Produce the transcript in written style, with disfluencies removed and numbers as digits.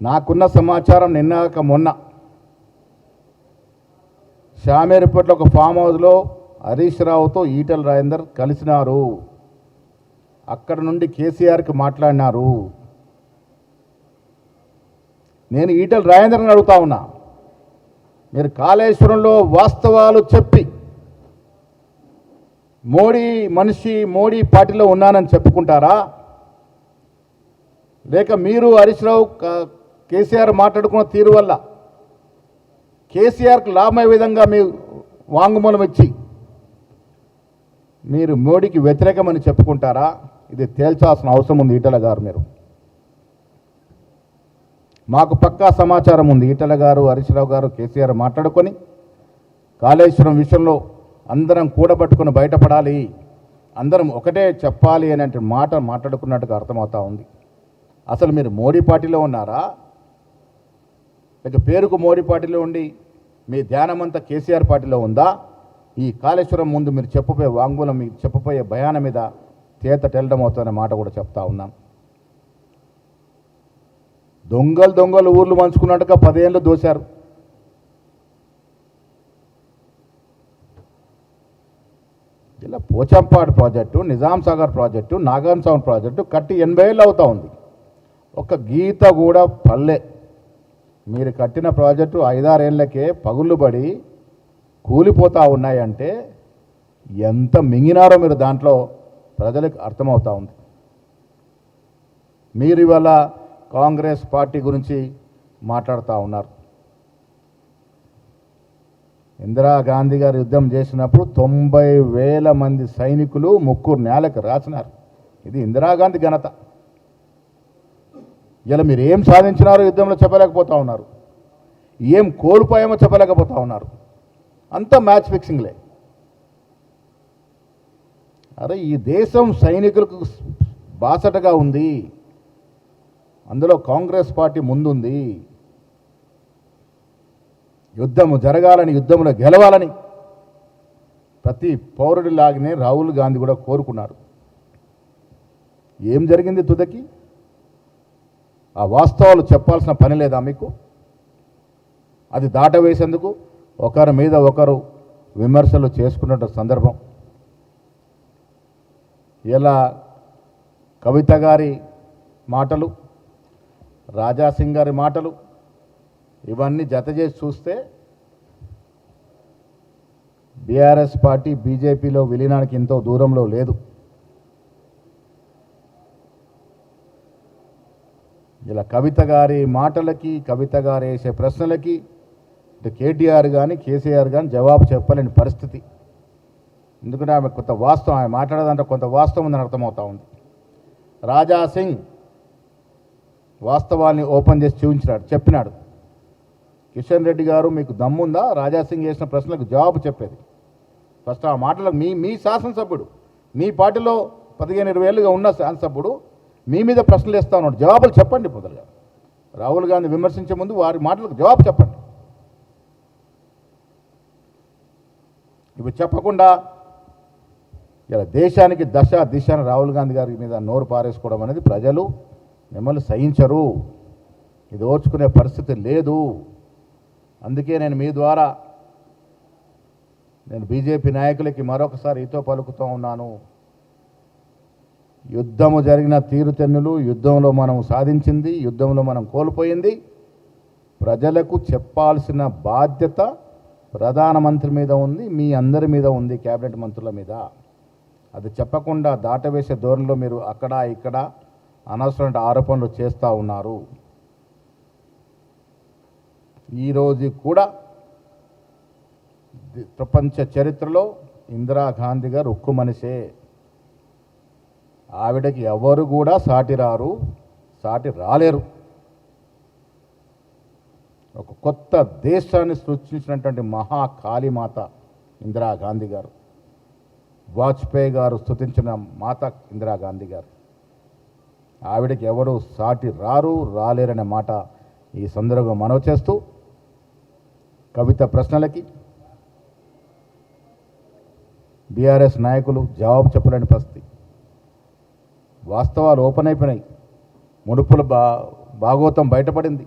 నాకున్న సమాచారం నిన్నాక మొన్న షామేరుపేటలో ఒక ఫామ్ హౌస్లో హరీష్ రావుతో ఈటెల రాజేందర్ కలిసినారు. అక్కడ నుండి కేసీఆర్కి మాట్లాడినారు. నేను ఈటెల రాజేందర్ని అడుగుతా ఉన్నా, మీరు కాళేశ్వరంలో వాస్తవాలు చెప్పి మోడీ మనిషి మోడీ పార్టీలో ఉన్నానని చెప్పుకుంటారా, లేక మీరు హరీష్ రావు కేసీఆర్ మాట్లాడుకున్న తీరు వల్ల కేసీఆర్కి లాభమయ్యే విధంగా మీ వాంగ్మూలం ఇచ్చి మీరు మోడీకి వ్యతిరేకమని చెప్పుకుంటారా? ఇది తేల్చాల్సిన అవసరం ఉంది ఈటెల గారు. మీరు మాకు పక్కా సమాచారం ఉంది. ఈటెల గారు హరీష్ రావు గారు కేసీఆర్ మాట్లాడుకొని కాళేశ్వరం విషయంలో అందరం కూడబట్టుకుని బయటపడాలి, అందరం ఒకటే చెప్పాలి అనే మాట మాట్లాడుకున్నట్టుగా అర్థమవుతా ఉంది. అసలు మీరు మోడీ పార్టీలో ఉన్నారా, లేక పేరుకు మోడీ పార్టీలో ఉండి మీ ధ్యానమంతా కేసీఆర్ పార్టీలో ఉందా? ఈ కాళేశ్వరం ముందు మీరు చెప్పబోయే వాంగ్మూలం, మీకు చెప్పబోయే భయాన మీద తేత తెల్లడం అవుతుందనే మాట కూడా చెప్తా ఉన్నాను. దొంగలు ఊర్లు మంచుకున్నట్టుగా 10 ఏళ్ళు దోశారు. ఇలా Pochampadu project, Nizam Sagar project, Nagarjuna Sagar project కట్టి 80 ఏళ్ళు అవుతా ఉంది. ఒక గీత కూడా పల్లె. మీరు కట్టిన ప్రాజెక్టు 5-6 ఏళ్ళకే పగుళ్ళు పడి కూలిపోతూ ఉన్నాయంటే ఎంత మింగినారో మీరు దాంట్లో ప్రజలకు అర్థమవుతూ ఉంది. మీరు ఇవాళ కాంగ్రెస్ పార్టీ గురించి మాట్లాడుతూ ఉన్నారు. ఇందిరాగాంధీ గారు యుద్ధం చేసినప్పుడు 90,000 మంది సైనికులు ముక్కురు నేలకు రాసినారు. ఇది ఇందిరాగాంధీ ఘనత. ఇలా మీరు ఏం సాధించినారో యుద్ధంలో చెప్పలేకపోతూ ఉన్నారు, ఏం కోల్పోయామో చెప్పలేకపోతూ ఉన్నారు. అంతా మ్యాచ్ ఫిక్సింగ్లే. అరే ఈ దేశం సైనికులకు బాసటగా ఉంది, అందులో కాంగ్రెస్ పార్టీ ముందుంది. యుద్ధము జరగాలని, యుద్ధంలో గెలవాలని ప్రతి పౌరుడిలాగానే రాహుల్ గాంధీ కూడా కోరుకున్నారు. ఏం జరిగింది తుదకి? ఆ వాస్తవాలు చెప్పాల్సిన పని లేదా మీకు? అది దాటవేసేందుకు ఒకరి మీద ఒకరు విమర్శలు చేసుకున్న సందర్భం. ఇలా కవిత గారి మాటలు, రాజాసింగ్ గారి మాటలు ఇవన్నీ జత చేసి చూస్తే బీఆర్ఎస్ పార్టీ బీజేపీలో విలీనానికి ఎంతో దూరంలో లేదు. ఇలా కవిత గారి మాటలకి, కవిత గారు వేసే ప్రశ్నలకి ఇటు కేటీఆర్ కానీ కేసీఆర్ కానీ జవాబు చెప్పలేని పరిస్థితి. ఎందుకంటే ఆమె కొంత వాస్తవం, ఆమె మాట్లాడేదంటే కొంత వాస్తవం ఉందని అర్థమవుతా ఉంది. రాజాసింగ్ వాస్తవాన్ని ఓపెన్ చేసి చెప్పినాడు. కిషన్ రెడ్డి గారు మీకు దమ్ముందా రాజాసింగ్ చేసిన ప్రశ్నలకు జవాబు చెప్పేది? ఫస్ట్ ఆ మాటలకు మీ శాసనసభ్యుడు, మీ పార్టీలో 15-20 ఏళ్ళుగా ఉన్న శాసనసభ్యుడు మీ మీద ప్రశ్నలు వేస్తా ఉన్నాడు. జవాబులు చెప్పండి. మొదలుగా రాహుల్ గాంధీ విమర్శించే ముందు వారి మాటలకు జవాబు చెప్పండి. ఇప్పుడు చెప్పకుండా ఇలా దేశానికి దిశను రాహుల్ గాంధీ గారి మీద నోరు పారేసుకోవడం అనేది ప్రజలు మిమ్మల్ని సహించరు. ఇది ఓర్చుకునే పరిస్థితి లేదు. అందుకే నేను మీ ద్వారా బీజేపీ నాయకులకి మరొకసారి ఈతో పలుకుతూ ఉన్నాను. యుద్ధము జరిగిన తీరుతెన్నులు, యుద్ధంలో మనం సాధించింది, యుద్ధంలో మనం కోల్పోయింది, ప్రజలకు చెప్పాల్సిన బాధ్యత ప్రధానమంత్రి మీద ఉంది, మీ అందరి మీద ఉంది, కేబినెట్ మంత్రుల మీద. అది చెప్పకుండా దాటవేసే ధోరణిలో మీరు అక్కడ ఇక్కడ అనవసరమైన ఆరోపణలు చేస్తూ ఉన్నారు. ఈరోజు కూడా ప్రపంచ చరిత్రలో ఇందిరాగాంధీ గారు ఉక్కు మనిషే. ఆవిడకి ఎవరు కూడా సాటి రాలేరు. ఒక కొత్త దేశాన్ని సృష్టించినటువంటి మహాకాళీమాత ఇందిరాగాంధీ గారు. వాజ్పేయి గారు స్తుతించిన మాత ఇందిరాగాంధీ గారు. ఆవిడకి ఎవరు సాటి రాలేరనే మాట ఈ సందర్భంగా మనవి చేస్తూ, కవిత ప్రశ్నలకి బీఆర్ఎస్ నాయకులు జవాబు చెప్పలేని పరిస్థితి. వాస్తవాలు ఓపెన్ అయిపోయినాయి. భాగవతం బయటపడింది.